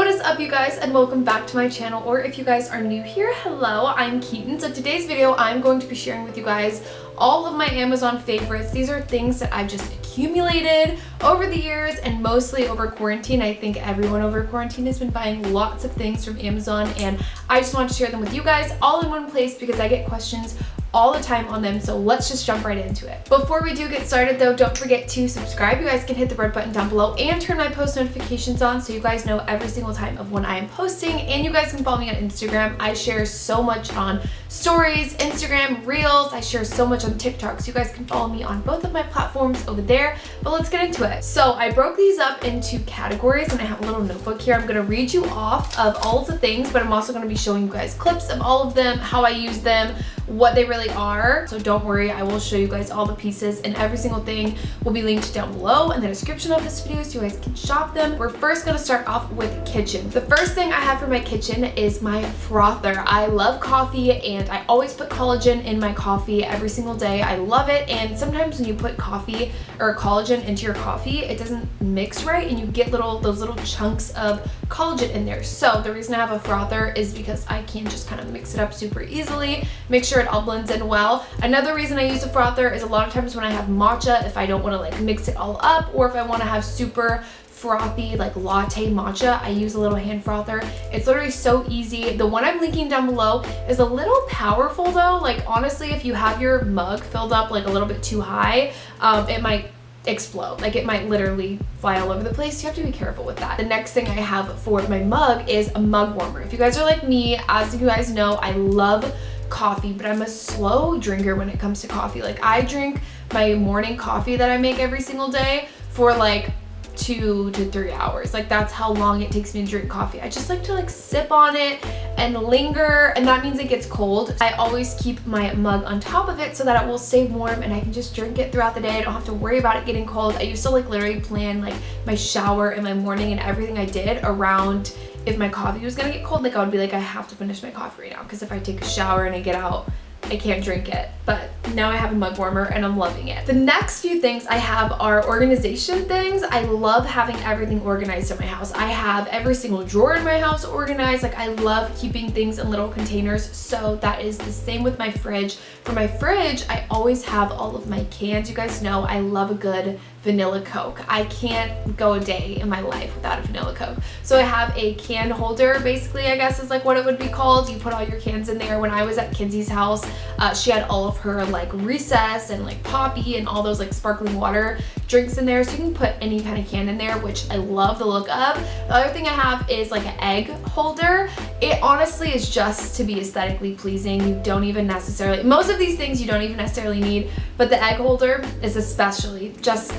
is up, you guys, and welcome back to my channel, or if you guys are new here, hello, I'm Keaton. So today's video I'm going to be sharing with you guys all of my Amazon favorites. These are things that I've just accumulated over the years and mostly over quarantine. I think everyone over quarantine has been buying lots of things from Amazon, and I just want to share them with you guys all in one place because I get questions all the time on them. So let's just jump right into it. Before we do get started though, don't forget to subscribe. You guys can hit the red button down below and turn my post notifications on so you guys know every single time of when I am posting. And you guys can follow me on Instagram. I share so much on stories, Instagram, Reels. I share so much on TikTok, so you guys can follow me on both of my platforms over there. But let's get into it. So I broke these up into categories and I have a little notebook here. I'm gonna read you off of all of the things, but I'm also gonna be showing you guys clips of all of them, how I use them, what they really are. So don't worry, I will show you guys all the pieces, and every single thing will be linked down below in the description of this video so you guys can shop them. We're first gonna start off with kitchen. The first thing I have for my kitchen is my frother. I love coffee and I always put collagen in my coffee every single day. I love it, and sometimes when you put coffee or collagen into your coffee, it doesn't mix right and you get those little chunks of collagen in there. So the reason I have a frother is because I can just kind of mix it up super easily, make sure it all blends in well. Another reason I use a frother is a lot of times when I have matcha, if I don't want to like mix it all up, or if I want to have super frothy like latte matcha, I use a little hand frother. It's literally so easy. The one I'm linking down below is a little powerful though. Like honestly, if you have your mug filled up like a little bit too high, it might explode. Like it might literally fly all over the place. You have to be careful with that. The next thing I have for my mug is a mug warmer. If you guys are like me, as you guys know, I love coffee, but I'm a slow drinker when it comes to coffee. Like I drink my morning coffee that I make every single day for like 2 to 3 hours. Like that's how long it takes me to drink coffee. I just like to like sip on it and linger, and that means it gets cold. I always keep my mug on top of it so that it will stay warm and I can just drink it throughout the day. I don't have to worry about it getting cold. I used to like literally plan like my shower and my morning and everything I did around if my coffee was gonna get cold. Like I would be like, I have to finish my coffee right now because if I take a shower and I get out, I can't drink it. But now I have a mug warmer and I'm loving it. The next few things I have are organization things. I love having everything organized in my house. I have every single drawer in my house organized. Like I love keeping things in little containers. So that is the same with my fridge. For my fridge, I always have all of my cans. You guys know I love a good vanilla Coke. I can't go a day in my life without a vanilla Coke. So I have a can holder, basically, I guess is like what it would be called. You put all your cans in there. When I was at Kenzie's house, she had all of her like Recess and like Poppy and all those like sparkling water drinks in there. So you can put any kind of can in there, which I love the look of. The other thing I have is like an egg holder. It honestly is just to be aesthetically pleasing. You don't even necessarily, most of these things you don't even necessarily need, but the egg holder is especially just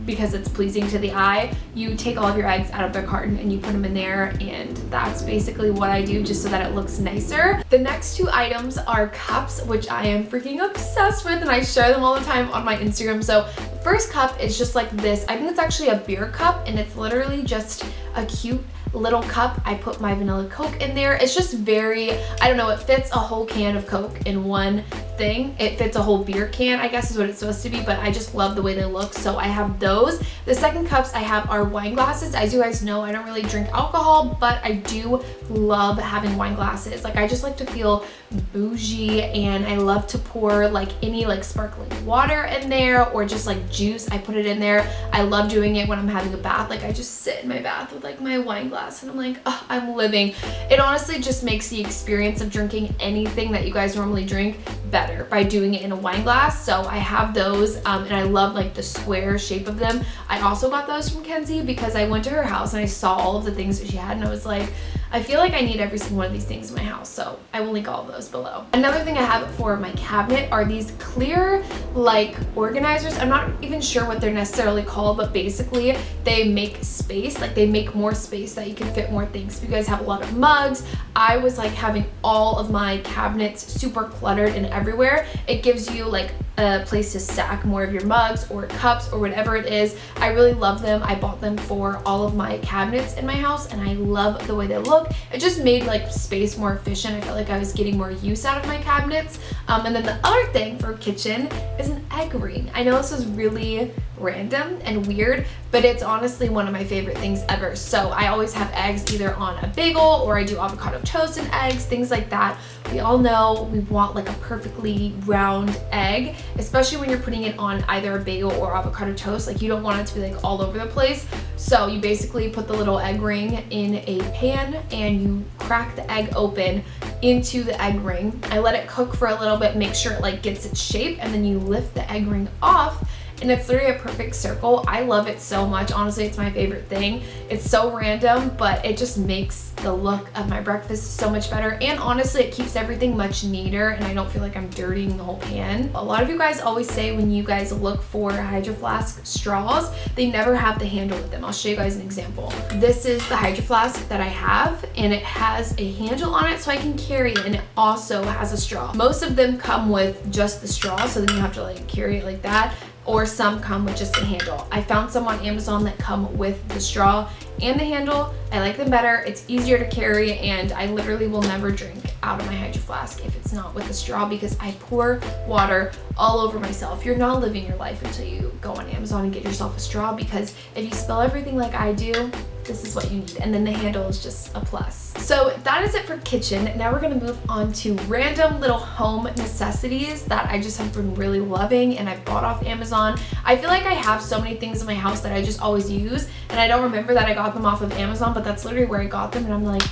because it's pleasing to the eye. You take all of your eggs out of their carton and you put them in there, and that's basically what I do just so that it looks nicer. The next two items are cups, which I am freaking obsessed with, and I share them all the time on my Instagram. So the first cup is just like this. I think it's actually a beer cup, and it's literally just a cute little cup. I put my vanilla Coke in there. It's just very, I don't know, it fits a whole can of Coke in one thing. It fits a whole beer can, I guess is what it's supposed to be, but I just love the way they look, so I have those. The second cups I have are wine glasses. As you guys know, I don't really drink alcohol, but I do love having wine glasses. Like I just like to feel bougie, and I love to pour like any like sparkling water in there or just like juice. I put it in there. I love doing it when I'm having a bath. Like I just sit in my bath with like my wine glass and I'm like, oh, I'm living. It honestly just makes the experience of drinking anything that you guys normally drink better by doing it in a wine glass. So I have those, and I love like the square shape of them. I also got those from Kenzie because I went to her house and I saw all of the things that she had, and I was like, I feel like I need every single one of these things in my house, so I will link all of those below. Another thing I have for my cabinet are these clear like organizers. I'm not even sure what they're necessarily called, but basically they make space, like they make more space that you can fit more things. If you guys have a lot of mugs, I was like having all of my cabinets super cluttered and everywhere. It gives you like a place to stack more of your mugs or cups or whatever it is. I really love them. I bought them for all of my cabinets in my house, and I love the way they look. It just made like space more efficient. I felt like I was getting more use out of my cabinets. And then the other thing for kitchen is an egg ring. I know this is really random and weird, but it's honestly one of my favorite things ever. So I always have eggs either on a bagel, or I do avocado toast and eggs, things like that. We all know we want like a perfectly round egg, especially when you're putting it on either a bagel or avocado toast. Like, you don't want it to be like all over the place. So you basically put the little egg ring in a pan and you crack the egg open into the egg ring. I let it cook for a little bit, make sure it like gets its shape, and then you lift the egg ring off, and it's literally a perfect circle. I love it so much. Honestly, it's my favorite thing. It's so random, but it just makes the look of my breakfast so much better. And honestly, it keeps everything much neater, and I don't feel like I'm dirtying the whole pan. A lot of you guys always say when you guys look for Hydroflask straws, they never have the handle with them. I'll show you guys an example. This is the Hydroflask that I have, and it has a handle on it so I can carry it, and it also has a straw. Most of them come with just the straw, so then you have to like carry it like that, or some come with just the handle. I found some on Amazon that come with the straw and the handle. I like them better. It's easier to carry, and I literally will never drink out of my Hydro Flask if it's not with a straw, because I pour water all over myself. You're not living your life until you go on Amazon and get yourself a straw, because if you spill everything like I do, this is what you need. And then the handle is just a plus. So that is it for kitchen. Now we're gonna move on to random little home necessities that I just have been really loving and I've bought off Amazon. I feel like I have so many things in my house that I just always use, and I don't remember that I got them off of Amazon, but that's literally where I got them, and I'm like,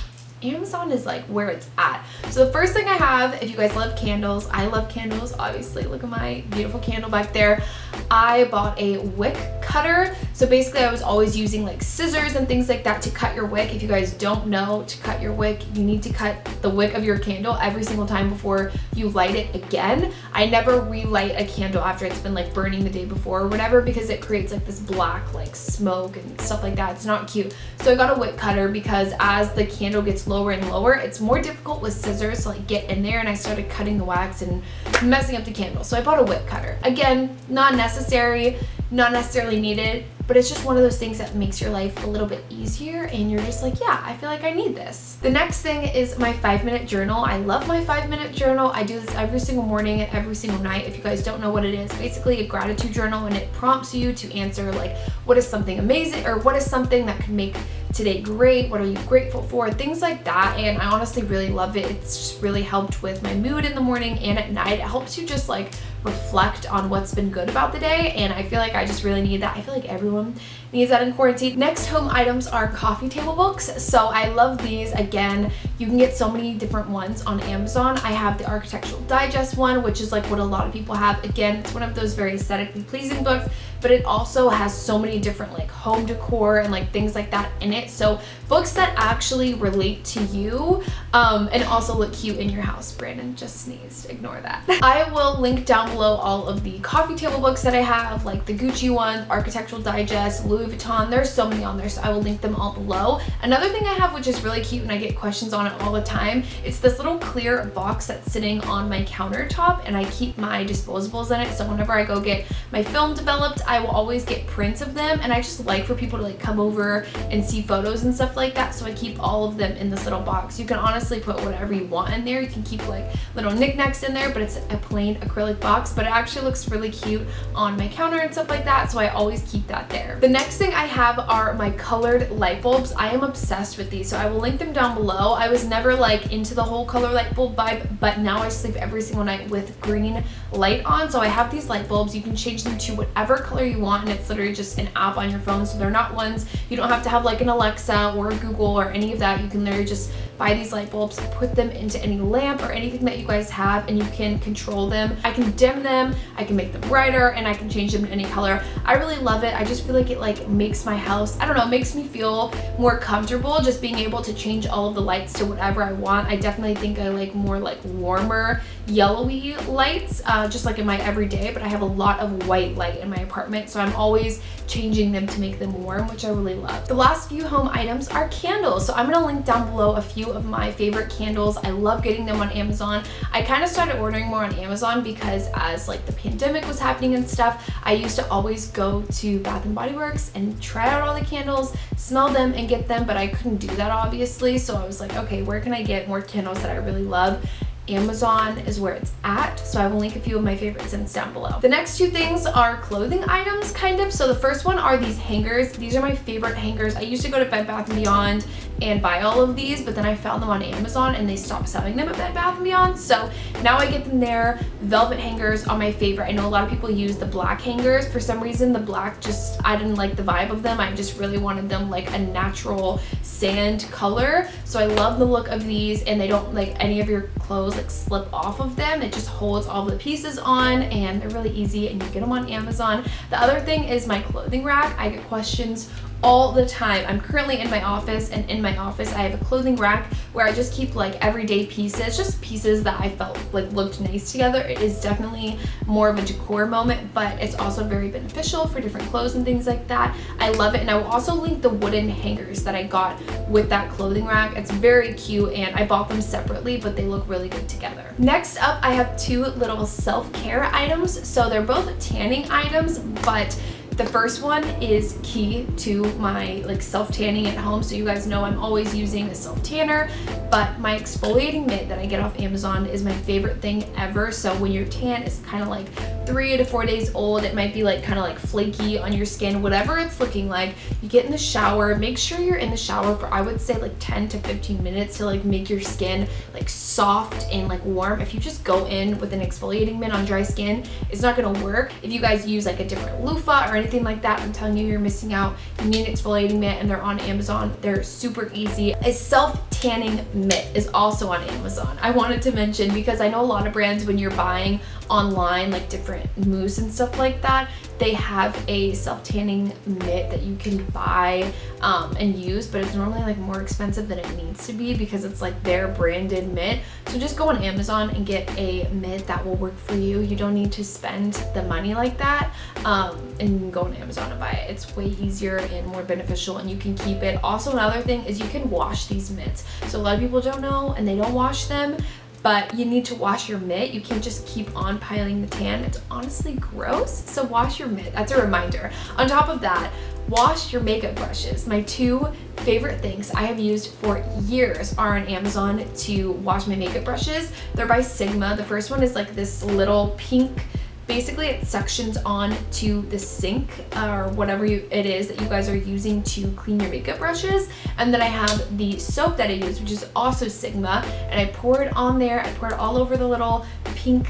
Amazon is like where it's at. So the first thing I have, if you guys love candles, I love candles, obviously. Look at my beautiful candle back there. I bought a wick cutter. So basically I was always using like scissors and things like that to cut your wick. If you guys don't know, to cut your wick, you need to cut the wick of your candle every single time before you light it again. I never relight a candle after it's been like burning the day before or whatever, because it creates like this black like smoke and stuff like that. It's not cute. So I got a wick cutter because as the candle gets lower and lower, it's more difficult with scissors to like get in there, and I started cutting the wax and messing up the candle. So I bought a wick cutter. Again, not necessary, not necessarily needed, but it's just one of those things that makes your life a little bit easier, and you're just like, yeah, I feel like I need this. The next thing is my 5-minute journal. I love my 5-minute journal. I do this every single morning and every single night. If you guys don't know what it is, basically a gratitude journal, and it prompts you to answer like, what is something amazing, or what is something that could make today great, what are you grateful for, things like that. And I honestly really love it. It's just really helped with my mood in the morning and at night. It helps you just like reflect on what's been good about the day, and I feel like I just really need that. I feel like everyone needs that in quarantine. Next home items are coffee table books. So I love these. Again, you can get so many different ones on Amazon. I have the Architectural Digest one, which is like what a lot of people have. Again, it's one of those very aesthetically pleasing books, but it also has so many different like home decor and like things like that in it. So books that actually relate to you and also look cute in your house. Brandon just sneezed, ignore that. I will link down below all of the coffee table books that I have, like the Gucci one, Architectural Digest, Louis Vuitton. There's so many on there, so I will link them all below. Another thing I have, which is really cute and I get questions on it all the time, it's this little clear box that's sitting on my countertop, and I keep my disposables in it. So whenever I go get my film developed, I will always get prints of them, and I just like for people to like come over and see photos and stuff like that. So I keep all of them in this little box. You can honestly put whatever you want in there. You can keep like little knickknacks in there, but it's a plain acrylic box, but it actually looks really cute on my counter and stuff like that. So I always keep that there. The next thing I have are my colored light bulbs. I am obsessed with these, so I will link them down below. I was never like into the whole color light bulb vibe, but now I sleep every single night with green light on. So I have these light bulbs. You can change them to whatever color you want, and it's literally just an app on your phone. So they're not ones, you don't have to have like an Alexa or a Google or any of that. You can literally just buy these light bulbs, put them into any lamp or anything that you guys have, and you can control them. I can dim them, I can make them brighter, and I can change them to any color. I really love it. I just feel like it like makes my house, I don't know, makes me feel more comfortable just being able to change all of the lights to whatever I want. I definitely think I like more like warmer yellowy lights, just like in my everyday, but I have a lot of white light in my apartment, so I'm always changing them to make them warm, which I really love. The last few home items are candles. So I'm gonna link down below a few of my favorite candles. I love getting them on Amazon. I kind of started ordering more on Amazon because as like the pandemic was happening and stuff, I used to always go to Bath and Body Works and try out all the candles, smell them and get them, but I couldn't do that obviously. So I was like, okay, where can I get more candles that I really love? Amazon is where it's at, so I will link a few of my favorite scents down below. The next two things are clothing items, kind of. So the first one are these hangers. These are my favorite hangers. I used to go to Bed Bath & Beyond and buy all of these, but then I found them on Amazon and they stopped selling them at Bed Bath & Beyond, so now I get them there. Velvet hangers are my favorite. I know a lot of people use the black hangers. For some reason, the black just, I didn't like the vibe of them. I just really wanted them like a natural sand color, so I love the look of these, and they don't like any of your clothes like slip off of them. It just holds all the pieces on, and they're really easy, and you get them on Amazon. The other thing is my clothing rack. I get questions all the time. I'm currently in my office, and in my office I have a clothing rack where I just keep like everyday pieces, just pieces that I felt like looked nice together. It is definitely more of a decor moment, but it's also very beneficial for different clothes and things like that. I love it, and I will also link the wooden hangers that I got with that clothing rack. It's very cute, and I bought them separately, but they look really good together. Next up, I have two little self-care items. So they're both tanning items, but the first one is key to my like self-tanning at home. So you guys know I'm always using a self-tanner, but my exfoliating mitt that I get off Amazon is my favorite thing ever. So when your tan is kind of like 3 to 4 days old, it might be like kind of like flaky on your skin, whatever it's looking like, you get in the shower. Make sure you're in the shower for, I would say, like 10 to 15 minutes to like make your skin like soft and like warm. If you just go in with an exfoliating mitt on dry skin, it's not gonna work. If you guys use like a different loofah or anything like that, I'm telling you, you're missing out. You need an exfoliating mitt, and they're on Amazon. They're super easy. A self-tanning mitt is also on Amazon. I wanted to mention, because I know a lot of brands, when you're buying online like different mousse and stuff like that, they have a self-tanning mitt that you can buy and use, but it's normally like more expensive than it needs to be because it's like their branded mitt. So just go on Amazon and get a mitt that will work for you. You don't need to spend the money like that, and you can go on Amazon and buy it. It's way easier and more beneficial, and you can keep it. Also, another thing is you can wash these mitts. So a lot of people don't know, and they don't wash them, but you need to wash your mitt. You can't just keep on piling the tan. It's honestly gross, so wash your mitt. That's a reminder. On top of that, wash your makeup brushes. My two favorite things I have used for years are on Amazon to wash my makeup brushes. They're by Sigma. The first one is like this little pink, basically it suctions on to the sink or whatever it is that you guys are using to clean your makeup brushes. And then I have the soap that I use, which is also Sigma, and I pour it on there. I pour it all over the little pink,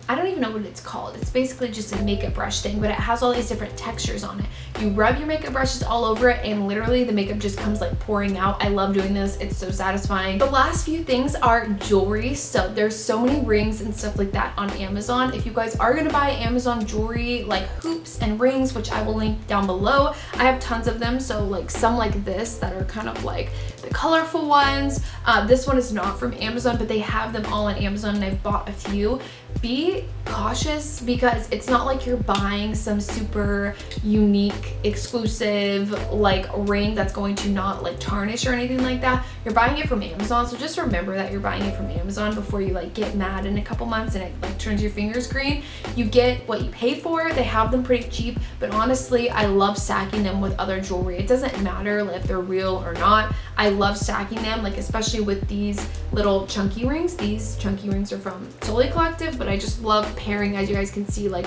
I don't even know what it's called. It's basically just a makeup brush thing, but it has all these different textures on it. You rub your makeup brushes all over it, and literally the makeup just comes like pouring out. I love doing this. It's so satisfying. The last few things are jewelry. So there's so many rings and stuff like that on Amazon. If you guys are gonna buy Amazon jewelry, like hoops and rings, which I will link down below, I have tons of them. So like some like this that are kind of like the colorful ones. This one is not from Amazon, but they have them all on Amazon, and I've bought a few. Be cautious, because it's not like you're buying some super unique, exclusive like ring that's going to not like tarnish or anything like that. You're buying it from Amazon, so just remember that you're buying it from Amazon before you like get mad in a couple months and it like turns your fingers green. You get what you pay for. They have them pretty cheap, but honestly, I love stacking them with other jewelry. It doesn't matter if they're real or not. I love stacking them, like especially with these little chunky rings. These chunky rings are from Solely Collective, but I just love pairing, as you guys can see, like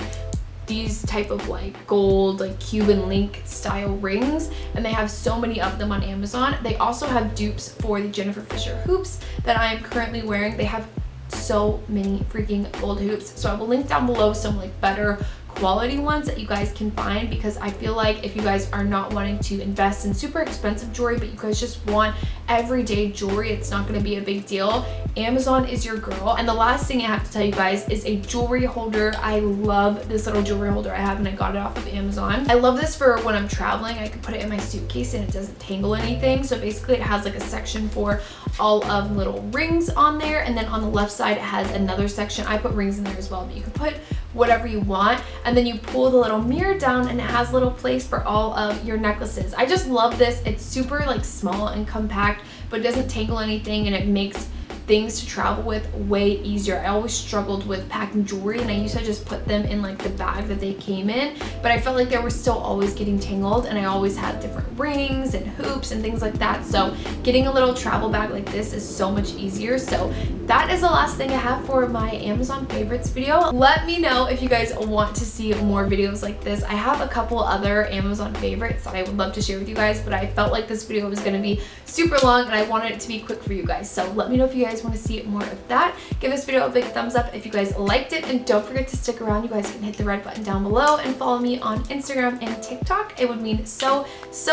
these type of like gold, like Cuban link style rings, and they have so many of them on Amazon. They also have dupes for the Jennifer Fisher hoops that I am currently wearing. They have so many freaking gold hoops, so I will link down below some like better quality ones that you guys can find, because I feel like if you guys are not wanting to invest in super expensive jewelry, but you guys just want everyday jewelry, it's not going to be a big deal, Amazon is your girl. And the last thing I have to tell you guys is a jewelry holder. I love this little jewelry holder I have, and I got it off of Amazon. I love this for when I'm traveling. I can put it in my suitcase and it doesn't tangle anything. So basically it has like a section for all of the little rings on there, and then on the left side it has another section. I put rings in there as well, but you can put whatever you want, and then you pull the little mirror down and it has a little place for all of your necklaces. I just love this. It's super like small and compact, but it doesn't tangle anything, and it makes things to travel with way easier. I always struggled with packing jewelry, and I used to just put them in like the bag that they came in, but I felt like they were still always getting tangled, and I always had different rings and hoops and things like that. So getting a little travel bag like this is so much easier. So that is the last thing I have for my Amazon favorites video. Let me know if you guys want to see more videos like this. I have a couple other Amazon favorites that I would love to share with you guys, but I felt like this video was going to be super long and I wanted it to be quick for you guys. So let me know if you guys want to see more of that. Give this video a big thumbs up if you guys liked it, and don't forget to stick around. You guys can hit the red button down below and follow me on Instagram and TikTok. It would mean so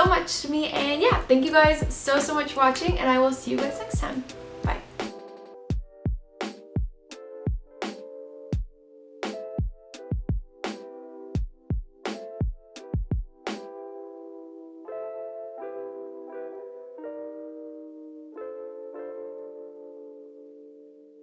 much to me. And yeah, thank you guys so much for watching, and I will see you guys next time.